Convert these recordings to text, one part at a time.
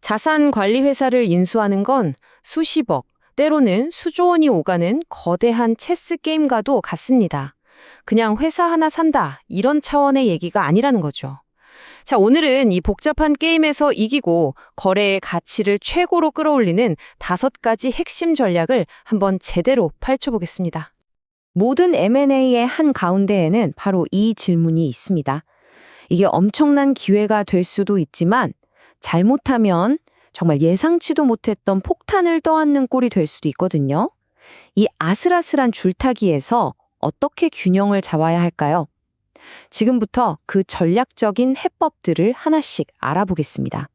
자산 관리 회사를 인수하는 건 수십억, 때로는 수조 원이 오가는 거대한 체스 게임과도 같습니다. 그냥 회사 하나 산다, 이런 차원의 얘기가 아니라는 거죠. 자, 오늘은 이 복잡한 게임에서 이기고 거래의 가치를 최고로 끌어올리는 5가지 핵심 전략을 한번 제대로 파헤쳐보겠습니다. 모든 M&A의 한 가운데에는 바로 이 질문이 있습니다. 이게 엄청난 기회가 될 수도 있지만 잘못하면 정말 예상치도 못했던 폭탄을 떠안는 꼴이 될 수도 있거든요. 이 아슬아슬한 줄타기에서 어떻게 균형을 잡아야 할까요? 지금부터 그 전략적인 해법들을 하나씩 알아보겠습니다.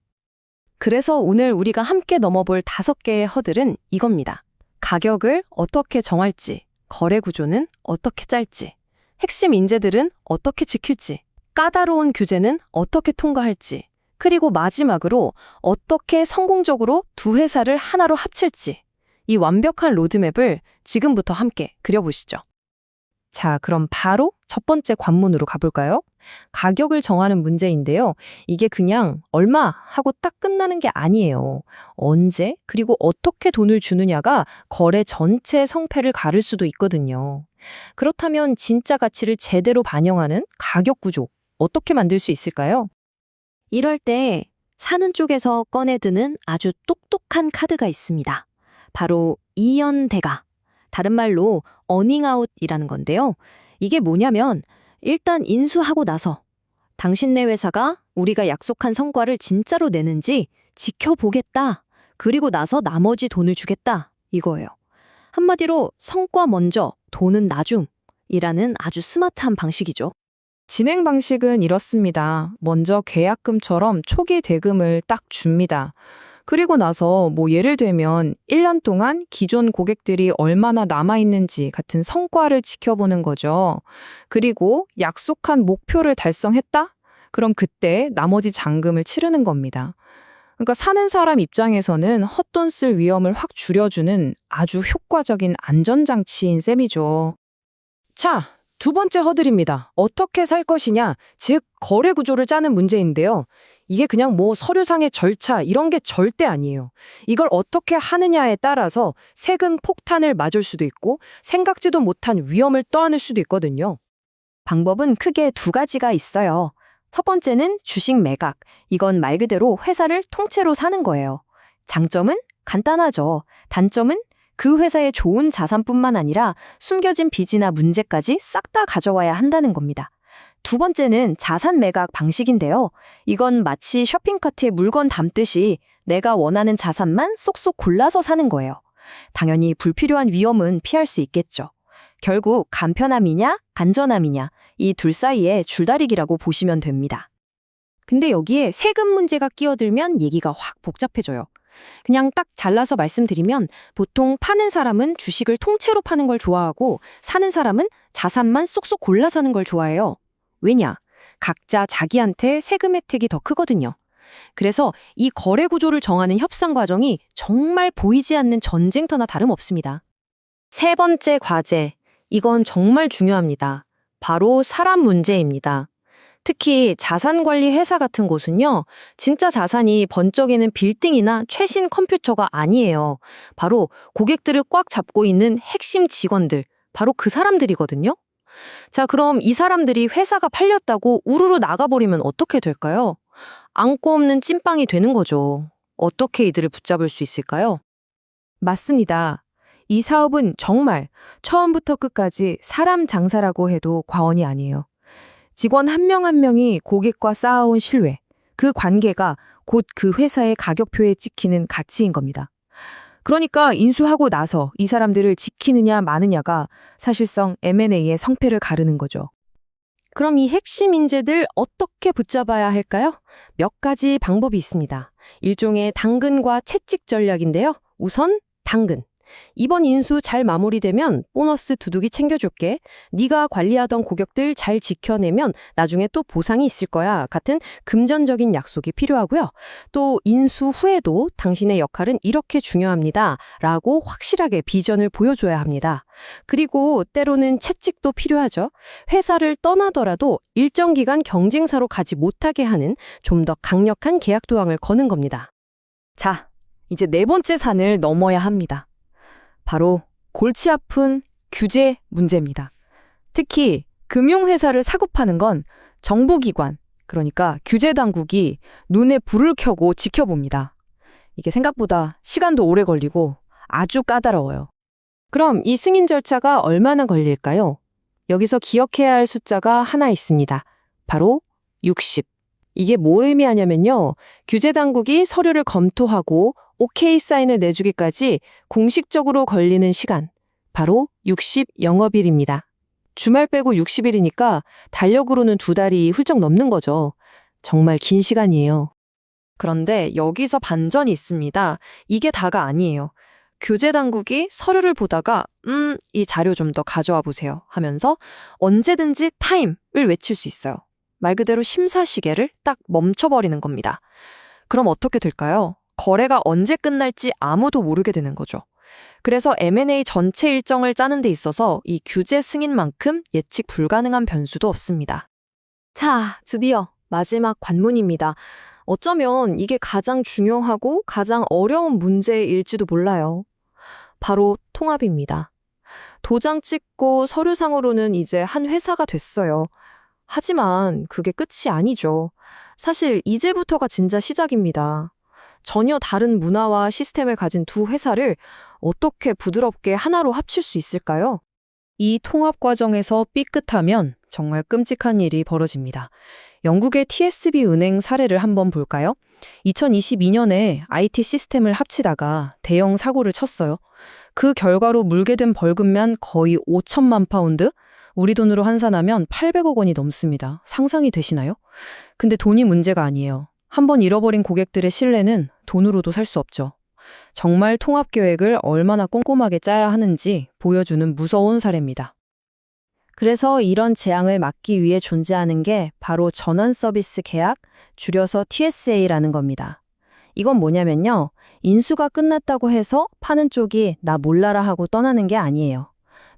그래서 오늘 우리가 함께 넘어볼 5개의 허들은 이겁니다. 가격을 어떻게 정할지, 거래 구조는 어떻게 짤지, 핵심 인재들은 어떻게 지킬지, 까다로운 규제는 어떻게 통과할지, 그리고 마지막으로 어떻게 성공적으로 두 회사를 하나로 합칠지, 이 완벽한 로드맵을 지금부터 함께 그려보시죠. 자, 그럼 바로 첫 번째 관문으로 가볼까요? 가격을 정하는 문제인데요. 이게 그냥 얼마 하고 딱 끝나는 게 아니에요. 언제, 그리고 어떻게 돈을 주느냐가 거래 전체의 성패를 가를 수도 있거든요. 그렇다면 진짜 가치를 제대로 반영하는 가격 구조, 어떻게 만들 수 있을까요? 이럴 때 사는 쪽에서 꺼내드는 아주 똑똑한 카드가 있습니다. 바로 이연대가. 다른 말로 어닝아웃이라는 건데요. 이게 뭐냐면 일단 인수하고 나서 당신네 회사가 우리가 약속한 성과를 진짜로 내는지 지켜보겠다. 그리고 나서 나머지 돈을 주겠다. 이거예요. 한마디로 성과 먼저, 돈은 나중이라는 아주 스마트한 방식이죠. 진행 방식은 이렇습니다. 먼저 계약금처럼 초기 대금을 딱 줍니다. 그리고 나서 예를 들면 1년 동안 기존 고객들이 얼마나 남아있는지 같은 성과를 지켜보는 거죠. 그리고 약속한 목표를 달성했다? 그럼 그때 나머지 잔금을 치르는 겁니다. 그러니까 사는 사람 입장에서는 헛돈 쓸 위험을 확 줄여주는 아주 효과적인 안전장치인 셈이죠. 자, 두 번째 허들입니다. 어떻게 살 것이냐, 즉 거래 구조를 짜는 문제인데요. 이게 그냥 서류상의 절차 이런 게 절대 아니에요. 이걸 어떻게 하느냐에 따라서 세금 폭탄을 맞을 수도 있고 생각지도 못한 위험을 떠안을 수도 있거든요. 방법은 크게 2가지가 있어요. 첫 번째는 주식 매각. 이건 말 그대로 회사를 통째로 사는 거예요. 장점은 간단하죠. 단점은 그 회사의 좋은 자산뿐만 아니라 숨겨진 빚이나 문제까지 싹 다 가져와야 한다는 겁니다. 두 번째는 자산 매각 방식인데요. 이건 마치 쇼핑카트에 물건 담듯이 내가 원하는 자산만 쏙쏙 골라서 사는 거예요. 당연히 불필요한 위험은 피할 수 있겠죠. 결국 간편함이냐, 안전함이냐, 이 둘 사이의 줄다리기라고 보시면 됩니다. 근데 여기에 세금 문제가 끼어들면 얘기가 확 복잡해져요. 그냥 딱 잘라서 말씀드리면 보통 파는 사람은 주식을 통째로 파는 걸 좋아하고 사는 사람은 자산만 쏙쏙 골라 사는 걸 좋아해요. 왜냐? 각자 자기한테 세금 혜택이 더 크거든요. 그래서 이 거래 구조를 정하는 협상 과정이 정말 보이지 않는 전쟁터나 다름없습니다. 세 번째 과제, 이건 정말 중요합니다. 바로 사람 문제입니다. 특히 자산관리 회사 같은 곳은요, 진짜 자산이 번쩍이는 빌딩이나 최신 컴퓨터가 아니에요. 바로 고객들을 꽉 잡고 있는 핵심 직원들, 바로 그 사람들이거든요. 자, 그럼 이 사람들이 회사가 팔렸다고 우르르 나가버리면 어떻게 될까요? 안고 없는 찐빵이 되는 거죠. 어떻게 이들을 붙잡을 수 있을까요? 맞습니다. 이 사업은 정말 처음부터 끝까지 사람 장사라고 해도 과언이 아니에요. 직원 한 명 한 명이 고객과 쌓아온 신뢰, 그 관계가 곧 그 회사의 가격표에 찍히는 가치인 겁니다. 그러니까 인수하고 나서 이 사람들을 지키느냐 마느냐가 사실상 M&A의 성패를 가르는 거죠. 그럼 이 핵심 인재들 어떻게 붙잡아야 할까요? 몇 가지 방법이 있습니다. 일종의 당근과 채찍 전략인데요. 우선 당근. 이번 인수 잘 마무리되면 보너스 두둑이 챙겨줄게. 네가 관리하던 고객들 잘 지켜내면 나중에 또 보상이 있을 거야. 같은 금전적인 약속이 필요하고요. 또 인수 후에도 당신의 역할은 이렇게 중요합니다. 라고 확실하게 비전을 보여줘야 합니다. 그리고 때로는 채찍도 필요하죠. 회사를 떠나더라도 일정 기간 경쟁사로 가지 못하게 하는 좀 더 강력한 계약 도항을 거는 겁니다. 자, 이제 네 번째 산을 넘어야 합니다. 바로 골치 아픈 규제 문제입니다. 특히 금융회사를 사고 파는 건 정부기관, 그러니까 규제당국이 눈에 불을 켜고 지켜봅니다. 이게 생각보다 시간도 오래 걸리고 아주 까다로워요. 그럼 이 승인 절차가 얼마나 걸릴까요? 여기서 기억해야 할 숫자가 하나 있습니다. 바로 60. 이게 뭘 의미하냐면요. 규제 당국이 서류를 검토하고 오케이 사인을 내주기까지 공식적으로 걸리는 시간. 바로 60 영업일입니다. 주말 빼고 60일이니까 달력으로는 2달이 훌쩍 넘는 거죠. 정말 긴 시간이에요. 그런데 여기서 반전이 있습니다. 이게 다가 아니에요. 교제 당국이 서류를 보다가 이 자료 좀 더 가져와 보세요 하면서 언제든지 타임을 외칠 수 있어요. 말 그대로 심사 시계를 딱 멈춰버리는 겁니다. 그럼 어떻게 될까요? 거래가 언제 끝날지 아무도 모르게 되는 거죠. 그래서 M&A 전체 일정을 짜는 데 있어서 이 규제 승인만큼 예측 불가능한 변수도 없습니다. 자, 드디어 마지막 관문입니다. 어쩌면 이게 가장 중요하고 가장 어려운 문제일지도 몰라요. 바로 통합입니다. 도장 찍고 서류상으로는 이제 한 회사가 됐어요. 하지만 그게 끝이 아니죠. 사실 이제부터가 진짜 시작입니다. 전혀 다른 문화와 시스템을 가진 두 회사를 어떻게 부드럽게 하나로 합칠 수 있을까요? 이 통합 과정에서 삐끗하면 정말 끔찍한 일이 벌어집니다. 영국의 TSB 은행 사례를 한번 볼까요? 2022년에 IT 시스템을 합치다가 대형 사고를 쳤어요. 그 결과로 물게 된 벌금만 거의 5천만 파운드? 우리 돈으로 환산하면 800억 원이 넘습니다. 상상이 되시나요? 근데 돈이 문제가 아니에요. 한번 잃어버린 고객들의 신뢰는 돈으로도 살 수 없죠. 정말 통합 계획을 얼마나 꼼꼼하게 짜야 하는지 보여주는 무서운 사례입니다. 그래서 이런 재앙을 막기 위해 존재하는 게 바로 전환 서비스 계약, 줄여서 TSA라는 겁니다. 이건 뭐냐면요. 인수가 끝났다고 해서 파는 쪽이 나 몰라라 하고 떠나는 게 아니에요.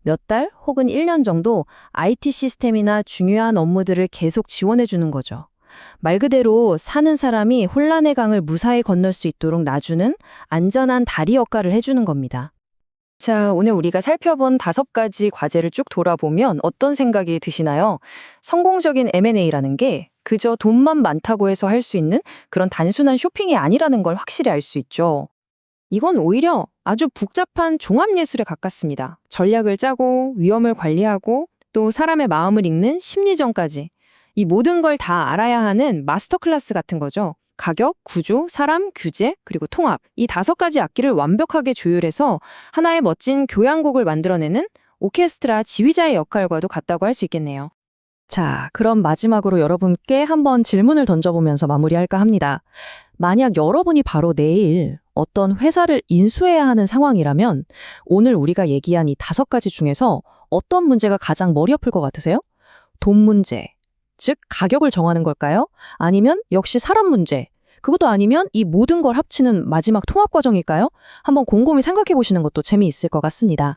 몇 달 혹은 1년 정도 IT 시스템이나 중요한 업무들을 계속 지원해 주는 거죠. 말 그대로 사는 사람이 혼란의 강을 무사히 건널 수 있도록 놔주는 안전한 다리 역할을 해주는 겁니다. 자, 오늘 우리가 살펴본 5가지 과제를 쭉 돌아보면 어떤 생각이 드시나요? 성공적인 M&A라는 게 그저 돈만 많다고 해서 할 수 있는 그런 단순한 쇼핑이 아니라는 걸 확실히 알 수 있죠. 이건 오히려 아주 복잡한 종합예술에 가깝습니다. 전략을 짜고 위험을 관리하고 또 사람의 마음을 읽는 심리전까지 이 모든 걸 다 알아야 하는 마스터 클래스 같은 거죠. 가격, 구조, 사람, 규제, 그리고 통합 이 5가지 악기를 완벽하게 조율해서 하나의 멋진 교향곡을 만들어내는 오케스트라 지휘자의 역할과도 같다고 할 수 있겠네요. 자, 그럼 마지막으로 여러분께 한번 질문을 던져보면서 마무리할까 합니다. 만약 여러분이 바로 내일 어떤 회사를 인수해야 하는 상황이라면 오늘 우리가 얘기한 이 5가지 중에서 어떤 문제가 가장 머리 아플 것 같으세요? 돈 문제, 즉 가격을 정하는 걸까요? 아니면 역시 사람 문제, 그것도 아니면 이 모든 걸 합치는 마지막 통합 과정일까요? 한번 곰곰이 생각해 보시는 것도 재미있을 것 같습니다.